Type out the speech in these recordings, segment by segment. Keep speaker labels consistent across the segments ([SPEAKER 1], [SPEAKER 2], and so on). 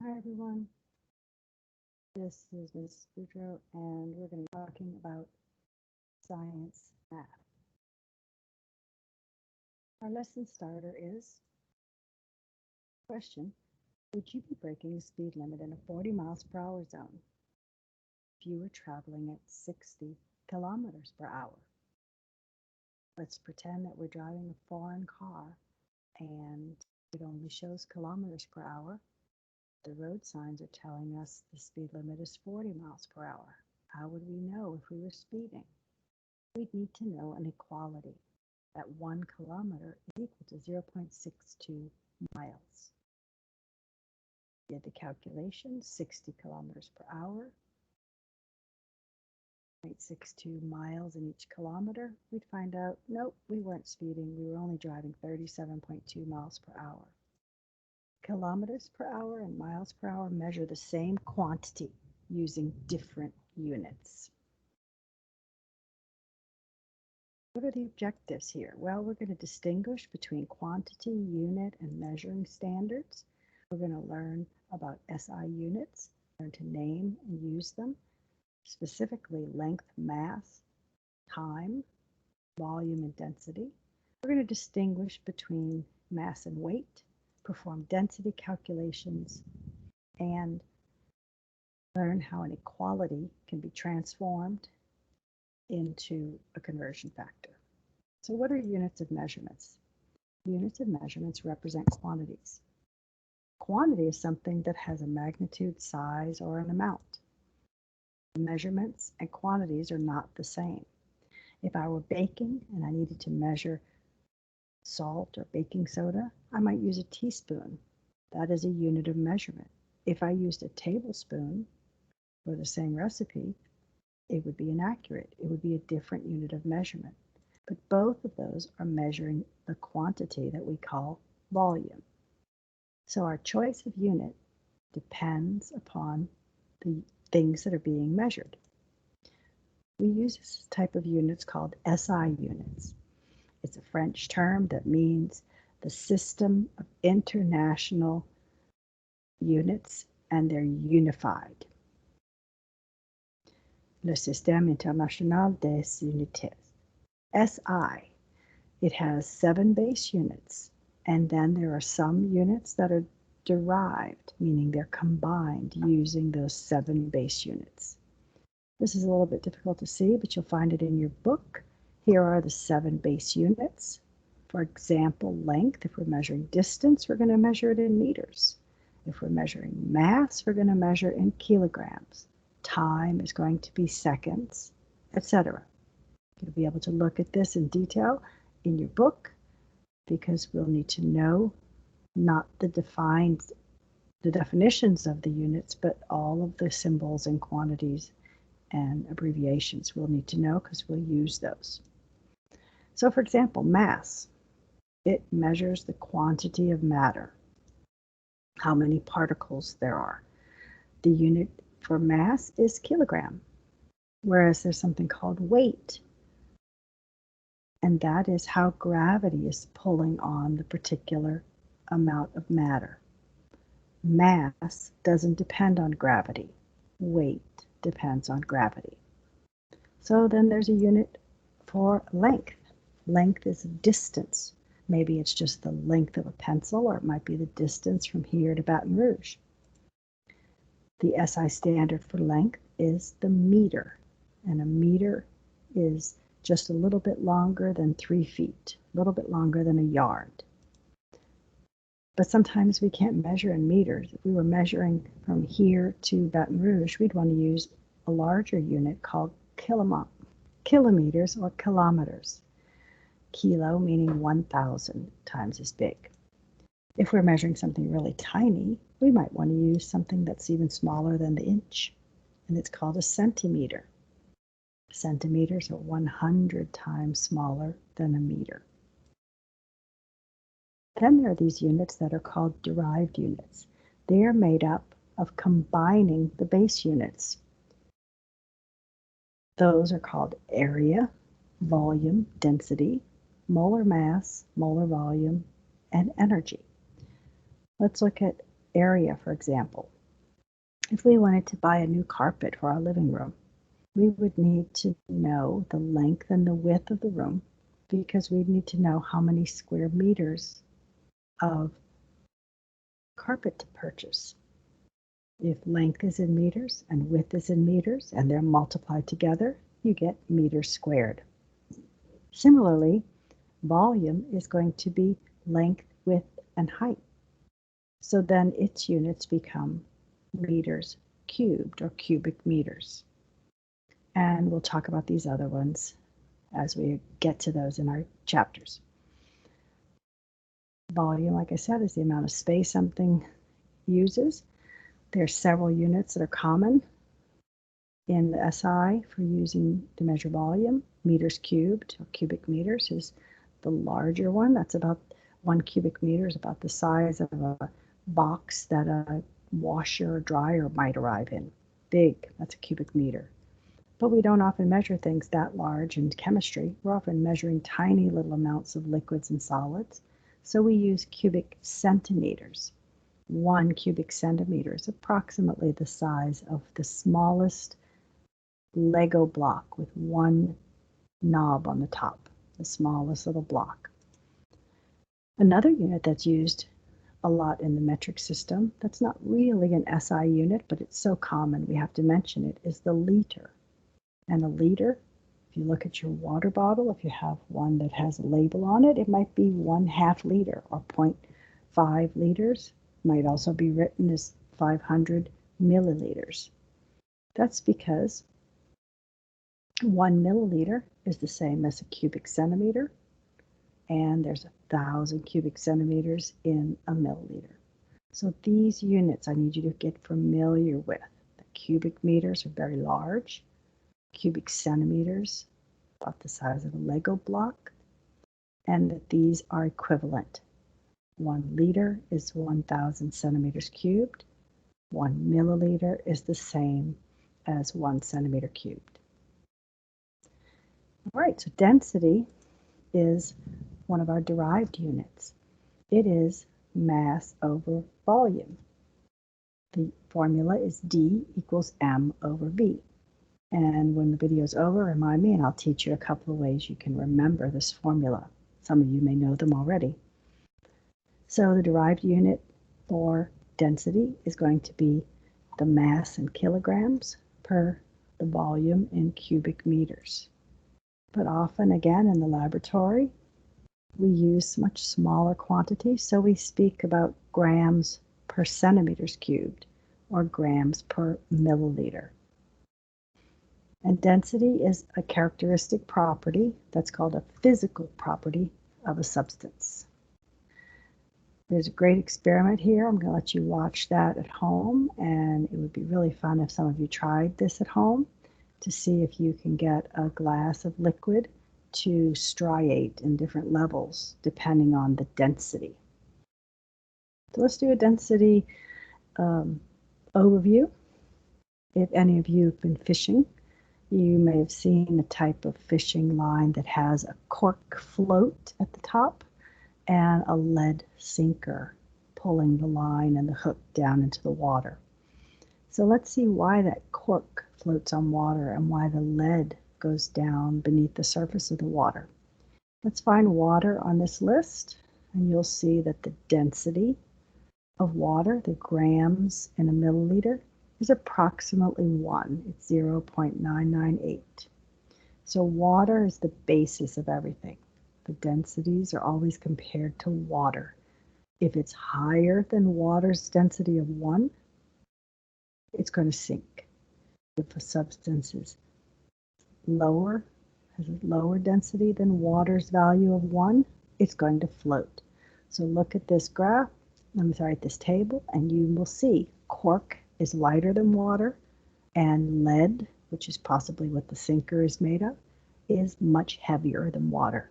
[SPEAKER 1] Hi everyone, this is Ms. Boudreau and we're going to be talking about science math. Our lesson starter is question, would you be breaking the speed limit in a 40 miles per hour zone if you were traveling at 60 kilometers per hour? Let's pretend that we're driving a foreign car and it only shows kilometers per hour. The road signs are telling us the speed limit is 40 miles per hour. How would we know if we were speeding? We'd need to know an equality that 1 kilometer is equal to 0.62 miles. Did the calculation, 60 kilometers per hour, 0.62 miles in each kilometer, we'd find out, nope, we weren't speeding, we were only driving 37.2 miles per hour. Kilometers per hour and miles per hour measure the same quantity using different units. What are the objectives here? Well, we're going to distinguish between quantity, unit, and measuring standards. We're going to learn about SI units, learn to name and use them, specifically length, mass, time, volume, and density. We're going to distinguish between mass and weight, perform density calculations, and learn how an equality can be transformed into a conversion factor. So what are units of measurements? Units of measurements represent quantities. Quantity is something that has a magnitude, size, or an amount. Measurements and quantities are not the same. If I were baking and I needed to measure salt or baking soda, I might use a teaspoon. That is a unit of measurement. If I used a tablespoon for the same recipe, it would be inaccurate. It would be a different unit of measurement. But both of those are measuring the quantity that we call volume. So our choice of unit depends upon the things that are being measured. We use this type of units called SI units. It's a French term that means the system of international units, and they're unified. Le Système International des Unités. SI, it has 7 base units, and then there are some units that are derived, meaning they're combined using those 7 base units. This is a little bit difficult to see, but you'll find it in your book. Here are the 7 base units. For example, length, if we're measuring distance, we're going to measure it in meters. If we're measuring mass, we're going to measure in kilograms. Time is going to be seconds, etc. You'll be able to look at this in detail in your book because we'll need to know not the definitions of the units, but all of the symbols and quantities and abbreviations we'll need to know because we'll use those. So for example, mass, it measures the quantity of matter, how many particles there are. The unit for mass is kilogram, whereas there's something called weight, and that is how gravity is pulling on the particular amount of matter. Mass doesn't depend on gravity. Weight depends on gravity. So then there's a unit for length. Length is distance. Maybe it's just the length of a pencil, or it might be the distance from here to Baton Rouge. The SI standard for length is the meter, and a meter is just a little bit longer than 3 feet, a little bit longer than a yard. But sometimes we can't measure in meters. If we were measuring from here to Baton Rouge, we'd want to use a larger unit called kilometers or kilometers. Kilo meaning 1,000 times as big. If we're measuring something really tiny, we might want to use something that's even smaller than the inch, and it's called a centimeter. Centimeters are 100 times smaller than a meter. Then there are these units that are called derived units. They are made up of combining the base units. Those are called area, volume, density, molar mass, molar volume, and energy. Let's look at area, for example. If we wanted to buy a new carpet for our living room, we would need to know the length and the width of the room, because we'd need to know how many square meters of carpet to purchase. If length is in meters and width is in meters and they're multiplied together, you get meters squared. Similarly, volume is going to be length, width, and height. So then its units become meters cubed or cubic meters. And we'll talk about these other ones as we get to those in our chapters. Volume, like I said, is the amount of space something uses. There are several units that are common in the SI for using to measure volume. Meters cubed, or cubic meters, is the larger one. That's about 1 cubic meter, is about the size of a box that a washer or dryer might arrive in. Big, that's a cubic meter. But we don't often measure things that large in chemistry. We're often measuring tiny little amounts of liquids and solids. So we use cubic centimeters. 1 cubic centimeter is approximately the size of the smallest Lego block with one knob on the top, the smallest little block. Another unit that's used a lot in the metric system, that's not really an SI unit, but it's so common we have to mention it, is the liter. And a liter, if you look at your water bottle, if you have one that has a label on it, it might be 1/2 liter or 0.5 liters. It might also be written as 500 milliliters. That's because 1 milliliter is the same as a cubic centimeter, and there's 1,000 cubic centimeters in a milliliter. So these units I need you to get familiar with. The cubic meters are very large. Cubic centimeters, about the size of a Lego block, and that these are equivalent. 1 liter is 1,000 centimeters cubed. 1 milliliter is the same as 1 centimeter cubed. All right, so density is one of our derived units. It is mass over volume. The formula is D equals M over V. And when the video is over, remind me and I'll teach you a couple of ways you can remember this formula. Some of you may know them already. So the derived unit for density is going to be the mass in kilograms per the volume in cubic meters. But often, again, in the laboratory, we use much smaller quantities, so we speak about grams per centimeters cubed or grams per milliliter. And density is a characteristic property that's called a physical property of a substance. There's a great experiment here. I'm going to let you watch that at home, and it would be really fun if some of you tried this at home to see if you can get a glass of liquid to striate in different levels depending on the density. So let's do a density overview. If any of you have been fishing, you may have seen a type of fishing line that has a cork float at the top and a lead sinker pulling the line and the hook down into the water. So let's see why that cork floats on water and why the lead goes down beneath the surface of the water. Let's find water on this list, and you'll see that the density of water, the grams in a milliliter, is approximately 1. It's 0.998. So water is the basis of everything. The densities are always compared to water. If it's higher than water's density of 1, it's going to sink. If a substance is lower, has a lower density than water's value of 1, it's going to float. So look at this graph, this table, and you will see cork is lighter than water, and lead, which is possibly what the sinker is made of, is much heavier than water.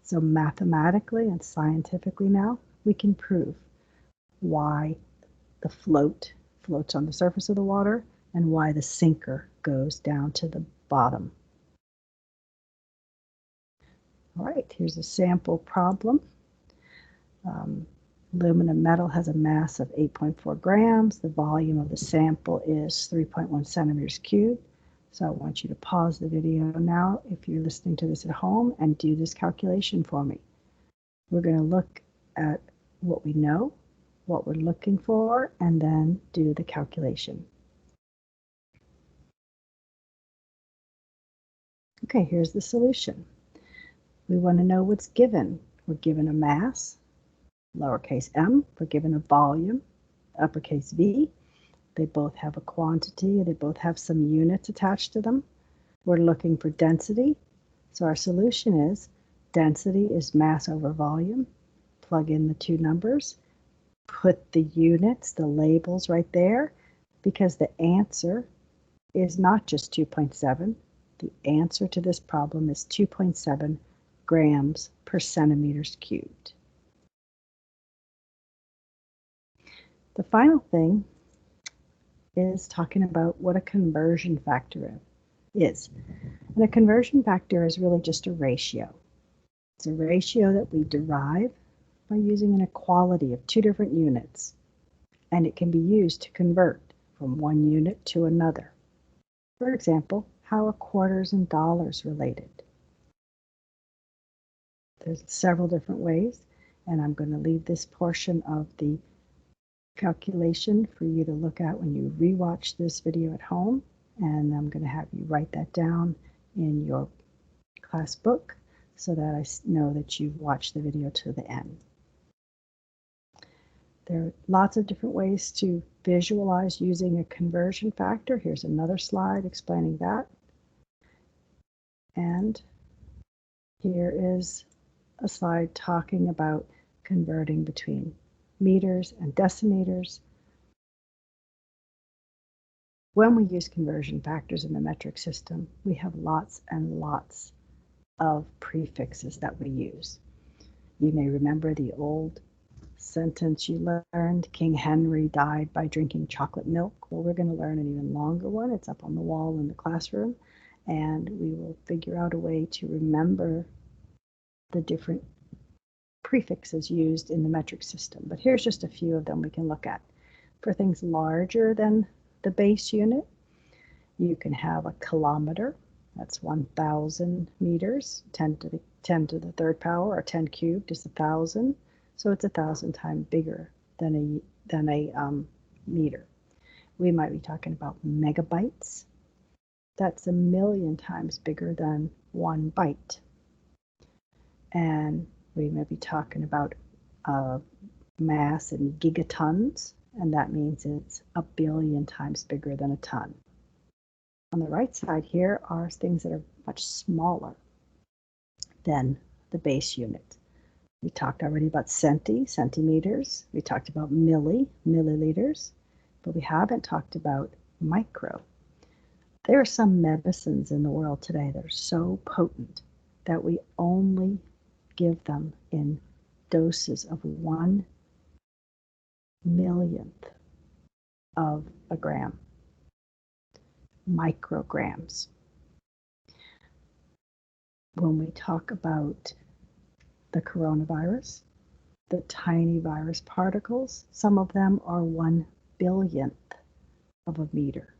[SPEAKER 1] So mathematically and scientifically now, we can prove why the floats on the surface of the water and why the sinker goes down to the bottom. All right, here's a sample problem. Aluminum metal has a mass of 8.4 grams. The volume of the sample is 3.1 centimeters cubed. So I want you to pause the video now if you're listening to this at home and do this calculation for me. We're going to look at what we know, what we're looking for, and then do the calculation. Okay, here's the solution. We want to know what's given. We're given a mass, lowercase m. We're given a volume, uppercase V. They both have a quantity. They both have some units attached to them. We're looking for density. So our solution is density is mass over volume. Plug in the two numbers. Put the units, the labels right there, because the answer is not just 2.7. The answer to this problem is 2.7 grams per centimeters cubed. The final thing is talking about what a conversion factor is. And a conversion factor is really just a ratio. It's a ratio that we derive by using an equality of two different units, and it can be used to convert from one unit to another. For example, how are quarters and dollars related? There's several different ways, and I'm going to leave this portion of the calculation for you to look at when you rewatch this video at home, and I'm going to have you write that down in your class book so that I know that you've watched the video to the end. There are lots of different ways to visualize using a conversion factor. Here's another slide explaining that. And here is a slide talking about converting between meters and decimeters. When we use conversion factors in the metric system, we have lots and lots of prefixes that we use. You may remember the old sentence you learned, King Henry died by drinking chocolate milk. Well, we're going to learn an even longer one. It's up on the wall in the classroom, and we will figure out a way to remember the different prefixes used in the metric system. But here's just a few of them we can look at. For things larger than the base unit, you can have a kilometer. That's 1,000 meters. 10 to the third power, or 10 cubed is 1,000. So it's 1,000 times bigger than a meter. We might be talking about megabytes. That's 1,000,000 times bigger than 1 byte. And we may be talking about mass in gigatons, and that means it's 1,000,000,000 times bigger than a ton. On the right side here are things that are much smaller than the base unit. We talked already about centimeters. We talked about milliliters, but we haven't talked about micro. There are some medicines in the world today that are so potent that we only give them in doses of 1/1,000,000th of a gram, micrograms. When we talk about the coronavirus, the tiny virus particles, some of them are 1/1000,000th of a meter.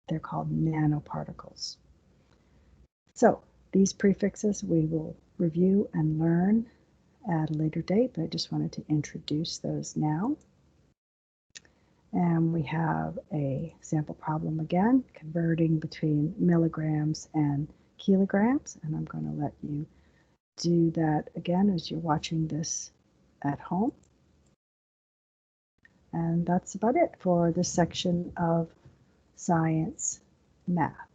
[SPEAKER 1] They're called nanoparticles. So these prefixes we will review and learn at a later date, but I just wanted to introduce those now. And we have a sample problem again, converting between milligrams and kilograms, and I'm going to let you do that again as you're watching this at home. And that's about it for this section of science math.